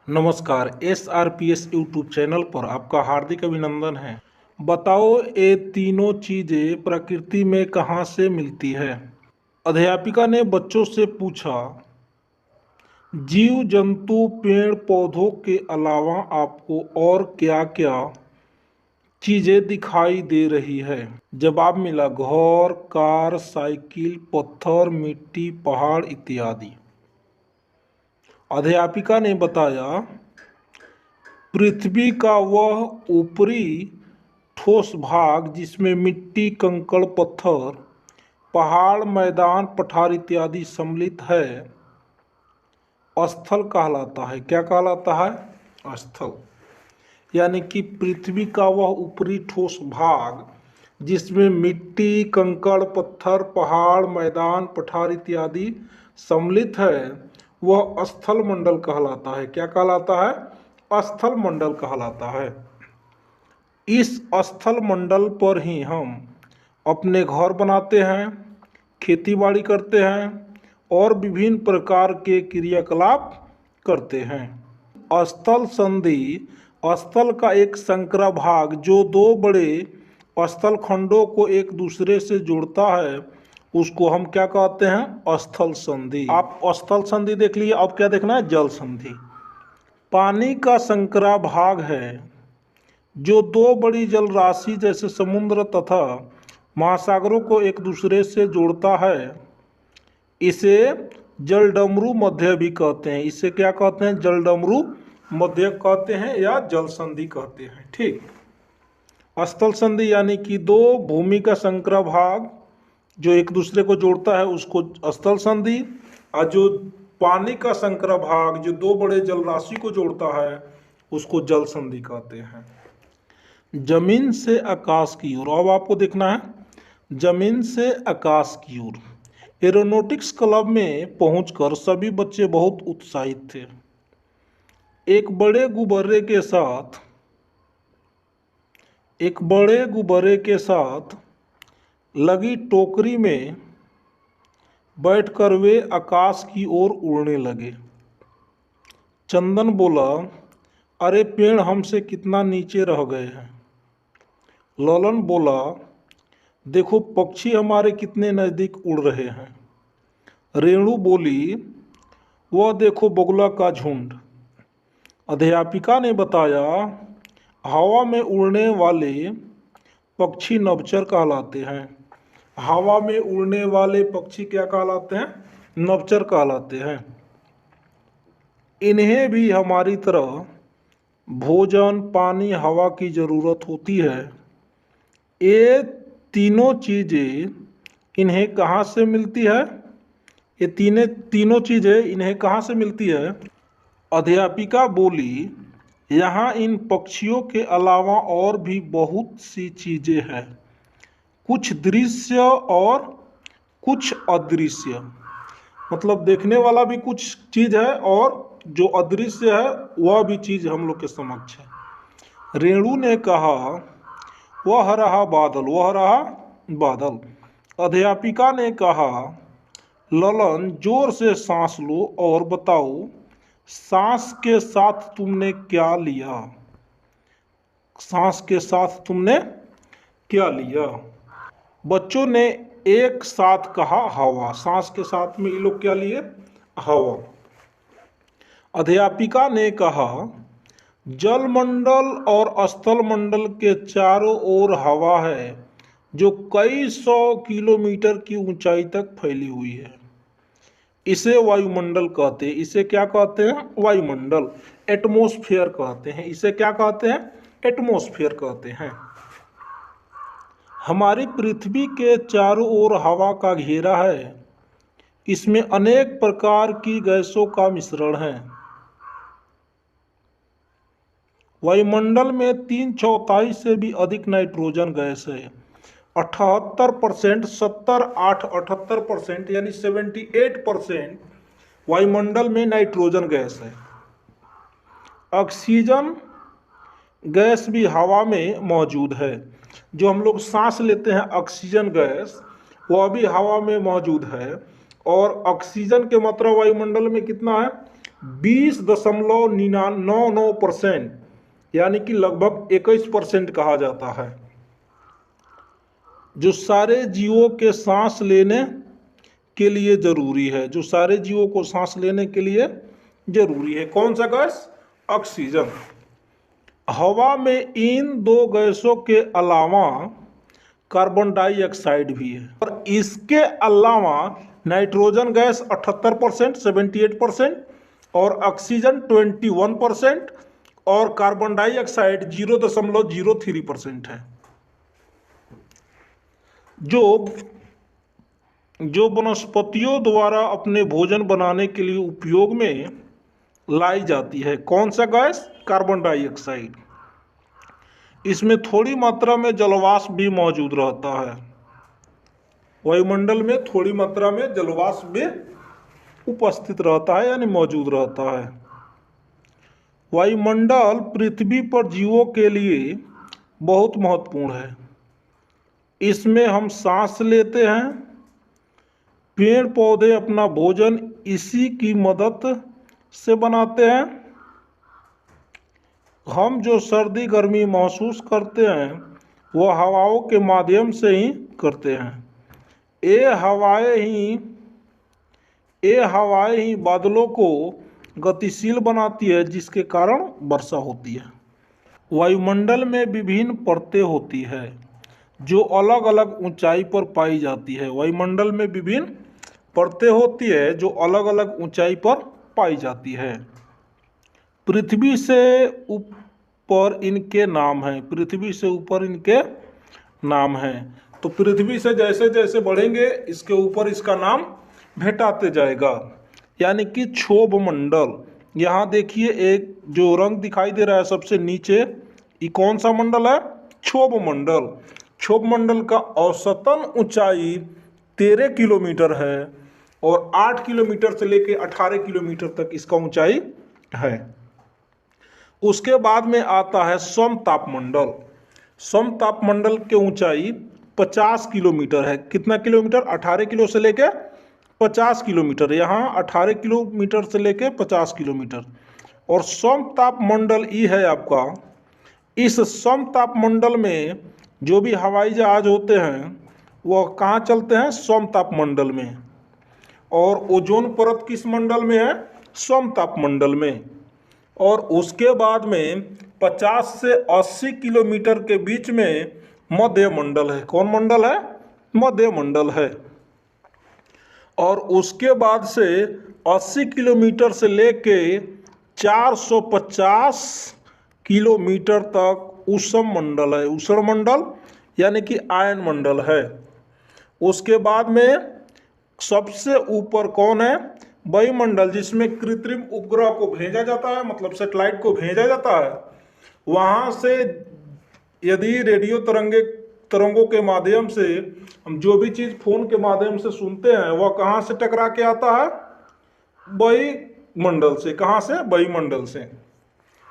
नमस्कार। SRPS YouTube channel पर आपका हार्दिक अभिनंदन है। बताओ ये तीनों चीज़ें प्रकृति में कहाँ से मिलती है। अध्यापिका ने बच्चों से पूछा, जीव जंतु पेड़ पौधों के अलावा आपको और क्या क्या चीज़ें दिखाई दे रही है। जवाब मिला, घर, कार, साइकिल, पत्थर, मिट्टी, पहाड़ इत्यादि। अध्यापिका ने बताया, पृथ्वी का वह ऊपरी ठोस भाग जिसमें मिट्टी, कंकड़, पत्थर, पहाड़, मैदान, पठार इत्यादि सम्मिलित है, स्थल कहलाता है। क्या कहलाता है? स्थल। यानी कि पृथ्वी का वह ऊपरी ठोस भाग जिसमें मिट्टी, कंकड़, पत्थर, पहाड़, मैदान, पठार इत्यादि सम्मिलित है, वह स्थल मंडल कहलाता है। क्या कहलाता है? स्थल मंडल कहलाता है। इस स्थल मंडल पर ही हम अपने घर बनाते हैं, खेती बाड़ी करते हैं और विभिन्न प्रकार के क्रियाकलाप करते हैं। स्थल संधि स्थल का एक संकरा भाग जो दो बड़े स्थल खंडों को एक दूसरे से जोड़ता है, उसको हम क्या कहते हैं? स्थल संधि। आप स्थल संधि देख लिए, अब क्या देखना है? जल संधि। पानी का संकरा भाग है जो दो बड़ी जल राशि जैसे समुद्र तथा महासागरों को एक दूसरे से जोड़ता है, इसे जलडमरू मध्य भी कहते हैं। इसे क्या कहते हैं? जलडमरू मध्य कहते हैं या जल संधि कहते हैं। ठीक। स्थल संधि यानी कि दो भूमि का संकरा भाग जो एक दूसरे को जोड़ता है उसको स्थल संधि, और जो पानी का संकरा भाग जो दो बड़े जल राशि को जोड़ता है उसको जल संधि कहते हैं। जमीन से आकाश की ओर, अब आपको देखना है जमीन से आकाश की ओर। एरोनॉटिक्स क्लब में पहुंचकर सभी बच्चे बहुत उत्साहित थे। एक बड़े गुब्बारे के साथ लगी टोकरी में बैठकर वे आकाश की ओर उड़ने लगे। चंदन बोला, अरे पेड़ हमसे कितना नीचे रह गए हैं। ललन बोला, देखो पक्षी हमारे कितने नज़दीक उड़ रहे हैं। रेणु बोली, वह देखो बगुला का झुंड। अध्यापिका ने बताया, हवा में उड़ने वाले पक्षी नभचर कहलाते हैं। हवा में उड़ने वाले पक्षी क्या कहलाते हैं? नभचर कहलाते हैं। इन्हें भी हमारी तरह भोजन, पानी, हवा की ज़रूरत होती है। ये तीनों चीज़ें इन्हें कहाँ से मिलती है? ये तीनों चीज़ें इन्हें कहाँ से मिलती है? अध्यापिका बोली, यहाँ इन पक्षियों के अलावा और भी बहुत सी चीज़ें हैं, कुछ दृश्य और कुछ अदृश्य। मतलब देखने वाला भी कुछ चीज़ है और जो अदृश्य है वह भी चीज़ हम लोग के समक्ष है। रेणु ने कहा, वह रहा बादल। अध्यापिका ने कहा, ललन जोर से सांस लो और बताओ सांस के साथ तुमने क्या लिया। सांस के साथ तुमने क्या लिया? बच्चों ने एक साथ कहा, हवा। सांस के साथ में ये लोग क्या लिए? हवा। अध्यापिका ने कहा, जलमंडल और स्थल मंडल के चारों ओर हवा है जो कई 100 किलोमीटर की ऊंचाई तक फैली हुई है। इसे वायुमंडल कहते हैं। इसे क्या कहते हैं? वायुमंडल, एटमॉस्फेयर कहते हैं। इसे क्या कहते हैं? एटमॉस्फेयर कहते हैं। हमारी पृथ्वी के चारों ओर हवा का घेरा है। इसमें अनेक प्रकार की गैसों का मिश्रण है। वायुमंडल में 3/4 से भी अधिक नाइट्रोजन गैस है। 78%, 78% यानी 78% वायुमंडल में नाइट्रोजन गैस है। ऑक्सीजन गैस भी हवा में मौजूद है। जो हम लोग सांस लेते हैं ऑक्सीजन गैस, वह भी हवा में मौजूद है। और ऑक्सीजन के मात्रा वायुमंडल में कितना है? 20.99% यानी कि लगभग 21% कहा जाता है, जो सारे जीवों के सांस लेने के लिए जरूरी है, जो सारे जीवों को सांस लेने के लिए जरूरी है। कौन सा गैस? ऑक्सीजन। हवा में इन दो गैसों के अलावा कार्बन डाइऑक्साइड भी है, और इसके अलावा नाइट्रोजन गैस 78%, 78%, और ऑक्सीजन 21%, और कार्बन डाइऑक्साइड 0.03% है। जो वनस्पतियों द्वारा अपने भोजन बनाने के लिए उपयोग में लाई जाती है। कौन सा गैस? Carbon dioxide. इसमें थोड़ी मात्रा में जलवाष्प भी मौजूद रहता है, वायुमंडल में थोड़ी मात्रा में जलवाष्प भी उपस्थित रहता है, यानी मौजूद रहता है। वायुमंडल पृथ्वी पर जीवों के लिए बहुत महत्वपूर्ण है। इसमें हम सांस लेते हैं, पेड़ पौधे अपना भोजन इसी की मदद से बनाते हैं। हम जो सर्दी गर्मी महसूस करते हैं वह हवाओं के माध्यम से ही करते हैं। ये हवाएं ही बादलों को गतिशील बनाती है, जिसके कारण वर्षा होती है। वायुमंडल में विभिन्न परतें होती है जो अलग अलग ऊंचाई पर पाई जाती है। वायुमंडल में विभिन्न परतें होती है जो अलग अलग ऊंचाई पर पाई जाती है। पृथ्वी से ऊपर इनके नाम हैं। पृथ्वी से ऊपर इनके नाम हैं। तो पृथ्वी से जैसे जैसे बढ़ेंगे इसके ऊपर इसका नाम भेटाते जाएगा, यानी कि क्षोभ मंडल। यहाँ देखिए एक जो रंग दिखाई दे रहा है सबसे नीचे, ये कौन सा मंडल है? क्षोभ मंडल। क्षोभ मंडल का औसतन ऊंचाई 13 किलोमीटर है, और 8 किलोमीटर से लेकर 18 किलोमीटर तक इसका ऊंचाई है। उसके बाद में आता है समतापमंडल। समतापमंडल के ऊंचाई 50 किलोमीटर है। कितना किलोमीटर? 18 किलो से लेके 50 किलोमीटर। यहाँ 18 किलोमीटर से लेके 50 किलोमीटर। और समतापमंडल ई है आपका। इस समतापमंडल में जो भी हवाई जहाज होते हैं वह कहाँ चलते हैं? समतापमंडल में। और ओजोन परत किस मंडल में है? समतापमंडल में। और उसके बाद में 50 से 80 किलोमीटर के बीच में मध्य मंडल है। कौन मंडल है? मध्य मंडल है। और उसके बाद से 80 किलोमीटर से लेके 450 किलोमीटर तक उष्ण मंडल है। उष्ण मंडल यानी कि आयन मंडल है। उसके बाद में सबसे ऊपर कौन है? वायुमंडल, जिसमें कृत्रिम उपग्रह को भेजा जाता है, मतलब सैटेलाइट को भेजा जाता है। वहाँ से यदि रेडियो तरंगों के माध्यम से हम जो भी चीज़ फोन के माध्यम से सुनते हैं वह कहाँ से टकरा के आता है? वायुमंडल से। कहाँ से? वायुमंडल से।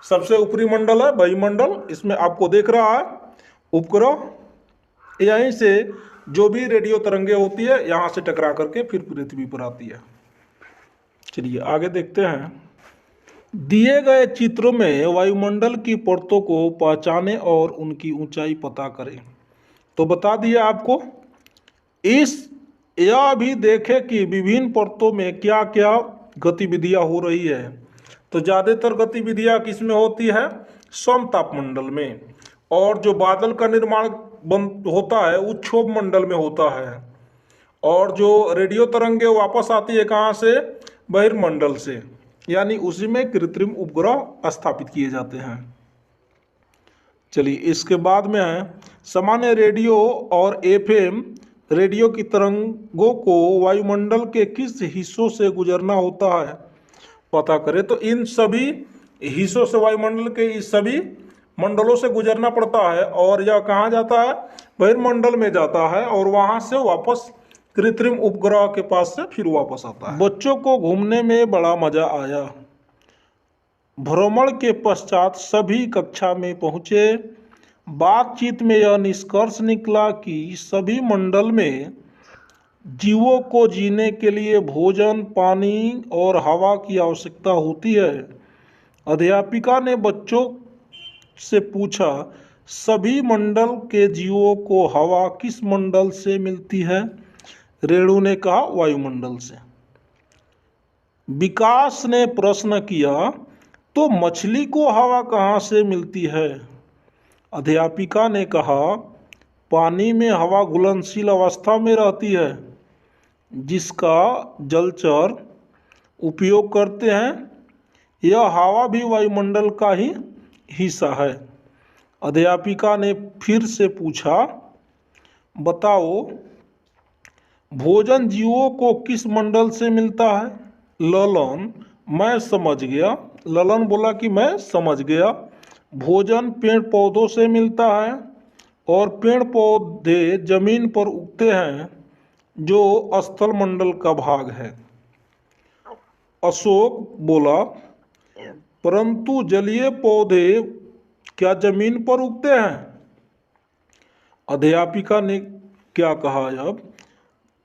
सबसे ऊपरी मंडल है वायुमंडल। इसमें आपको देख रहा है उपग्रह, यहीं से जो भी रेडियो तरंगे होती है यहाँ से टकरा करके फिर पृथ्वी पर आती है। चलिए आगे देखते हैं। दिए गए चित्रों में वायुमंडल की परतों को पहचानें और उनकी ऊंचाई पता करें। तो बता दिया आपको। यह भी देखें कि विभिन्न परतों में क्या क्या गतिविधियां हो रही है। तो ज़्यादातर गतिविधियां किस में होती है? समतापमंडल में। और जो बादल का निर्माण होता है वो क्षोभ मंडल में होता है। और जो रेडियो तरंगे वापस आती है कहाँ से? बहिर्मंडल से, यानी उसी में कृत्रिम उपग्रह स्थापित किए जाते हैं। चलिए इसके बाद में है सामान्य रेडियो और एफएम रेडियो की तरंगों को वायुमंडल के किस हिस्सों से गुजरना होता है पता करें। तो इन सभी हिस्सों से, वायुमंडल के इस सभी मंडलों से गुजरना पड़ता है, और यह कहाँ जाता है? बहिर्मंडल में जाता है, और वहाँ से वापस कृत्रिम उपग्रह के पास से फिर वापस आता है। बच्चों को घूमने में बड़ा मजा आया। भ्रमण के पश्चात सभी कक्षा में पहुँचे। बातचीत में यह निष्कर्ष निकला कि सभी मंडल में जीवों को जीने के लिए भोजन, पानी और हवा की आवश्यकता होती है। अध्यापिका ने बच्चों से पूछा, सभी मंडल के जीवों को हवा किस मंडल से मिलती है? रेणु ने कहा, वायुमंडल से। विकास ने प्रश्न किया, तो मछली को हवा कहाँ से मिलती है? अध्यापिका ने कहा, पानी में हवा घुलनशील अवस्था में रहती है, जिसका जलचर उपयोग करते हैं। यह हवा भी वायुमंडल का ही हिस्सा है। अध्यापिका ने फिर से पूछा, बताओ, भोजन जीवों को किस मंडल से मिलता है? ललन, मैं समझ गया। ललन बोला कि मैं समझ गया। भोजन पेड़ पौधों से मिलता है और पेड़ पौधे जमीन पर उगते हैं, जो स्थल मंडल का भाग है। अशोक बोला, परंतु जलीय पौधे क्या जमीन पर उगते हैं? अध्यापिका ने क्या कहा, अब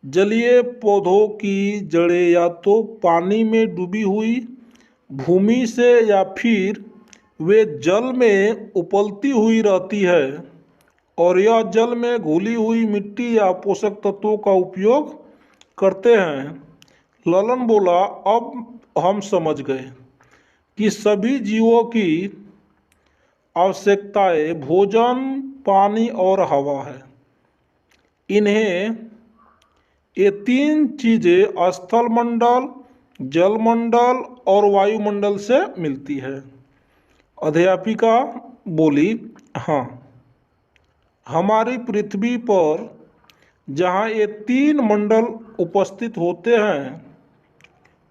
जलीय पौधों की जड़ें या तो पानी में डूबी हुई भूमि से या फिर वे जल में उपलती हुई रहती है और यह जल में घुली हुई मिट्टी या पोषक तत्वों का उपयोग करते हैं। ललन बोला, अब हम समझ गए कि सभी जीवों की आवश्यकताएं भोजन, पानी और हवा है। इन्हें ये तीन चीजें स्थल मंडल, जल मंडल और वायुमंडल से मिलती है। अध्यापिका बोली, हाँ, हमारी पृथ्वी पर जहाँ ये तीन मंडल उपस्थित होते हैं,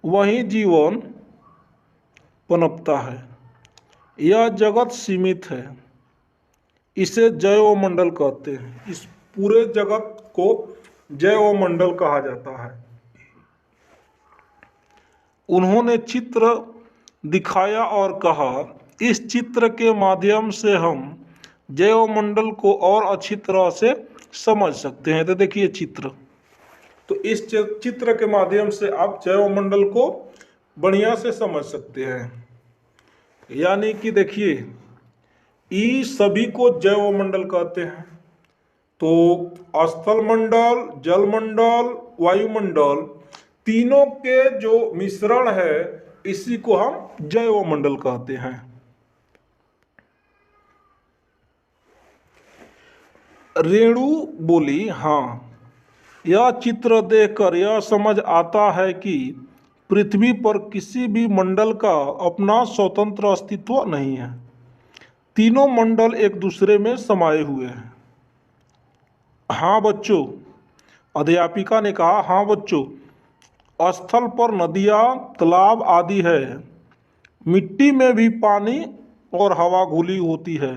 वहीं जीवन पनपता है। यह जगत सीमित है, इसे जैवमंडल कहते हैं। इस पूरे जगत को जैवमंडल कहा जाता है। उन्होंने चित्र दिखाया और कहा, इस चित्र के माध्यम से हम जैवमंडल को और अच्छी तरह से समझ सकते हैं। तो देखिए चित्र, तो इस चित्र के माध्यम से आप जैवमंडल को बढ़िया से समझ सकते हैं। यानी कि देखिए, ई सभी को जैवमंडल कहते हैं। तो स्थल मंडल, जल मंडल, वायुमंडल, तीनों के जो मिश्रण है, इसी को हम जैवमंडल कहते हैं। रेणु बोली, हाँ, यह चित्र देखकर यह समझ आता है कि पृथ्वी पर किसी भी मंडल का अपना स्वतंत्र अस्तित्व नहीं है। तीनों मंडल एक दूसरे में समाये हुए हैं। हाँ बच्चों, अध्यापिका ने कहा, हाँ बच्चों, स्थल पर नदियाँ, तालाब आदि है। मिट्टी में भी पानी और हवा घुली होती है।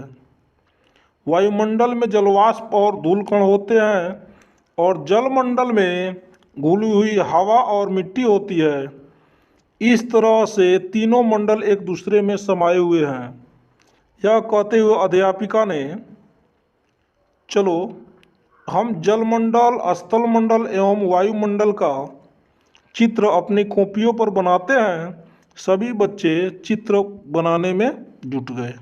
वायुमंडल में जलवाष्प और धूलकण होते हैं और जलमंडल में घुली हुई हवा और मिट्टी होती है। इस तरह से तीनों मंडल एक दूसरे में समाये हुए हैं। यह कहते हुए अध्यापिका ने, चलो हम जलमंडल, स्थल मंडल एवं वायुमंडल का चित्र अपनी कॉपियों पर बनाते हैं। सभी बच्चे चित्र बनाने में जुट गए।